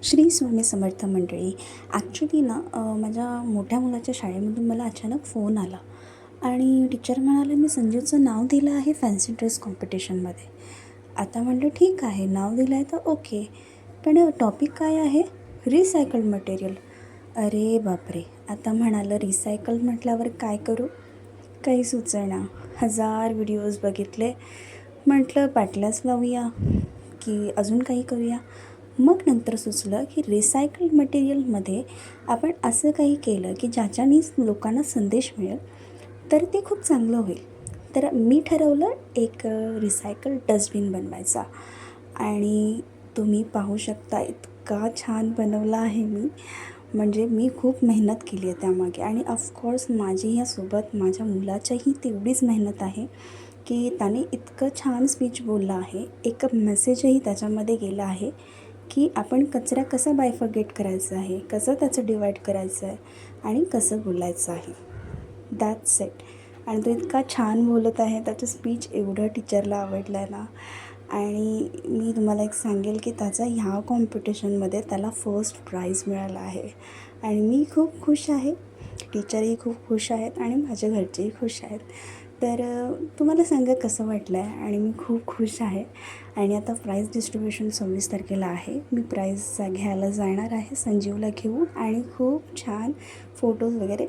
श्री स्वामी समर्थ मंडळी. ॲक्च्युली ना माझ्या मोठ्या मुलाच्या शाळेमधून मला अचानक फोन आला आणि टीचर म्हणाले मी संजूचं नाव दिलं आहे फॅन्सी ड्रेस कॉम्पिटिशनमध्ये. आता म्हटलं ठीक आहे, नाव दिलं आहे तर ओके, पण टॉपिक काय आहे? Recycled material. अरे बापरे! आता म्हणालं रिसायकल म्हटल्यावर काय करू? काही सुचेना. 1000 व्हिडिओज बघितले. म्हटलं बाटल्याच लावूया की अजून काही करूया. मग नंतर सुचलं की रिसायकल्ड मटेरियलमध्ये आपण असं काही केलं की ज्याच्याने लोकांना संदेश मिळेल तर ते खूप चांगलं होईल. तर मी ठरवलं एक रिसायकल्ड डस्टबिन बनवायचा आणि तुम्ही पाहू शकता इतका छान बनवला आहे मी. म्हणजे मी खूप मेहनत केली आहे त्यामागे आणि ऑफकोर्स माझी ह्यासोबत माझ्या मुलाच्याही तेवढीच मेहनत आहे की त्याने इतकं छान स्पीच बोललं आहे. एक मेसेजही त्याच्यामध्ये गेला आहे की आपण कचरा कसा बायफर्गेट करायचा आहे, कसं त्याचं डिवाईड करायचं आहे आणि कसं बोलायचं आहे. That's it. आणि तो इतका छान बोलत आहे, त्याचं स्पीच एवढं टीचरला आवडलं आहे ना. आणि मी तुम्हाला एक सांगेल की त्याचा ह्या कॉम्पिटिशनमध्ये त्याला फर्स्ट प्राईज मिळाला आहे आणि मी खूप खुश आहे. टीचरही खूप खुश आहेत आणि माझ्या घरचेही खुश आहेत. तर तुम्हाला सांगा कसं वाटलं आहे. आणि मी खूप खुश आहे. आणि आता प्राईज डिस्ट्रीब्युशन 26 तारखेला आहे. मी प्राईज घ्यायला जाणार आहे संजीवला घेऊन आणि खूप छान फोटोज वगैरे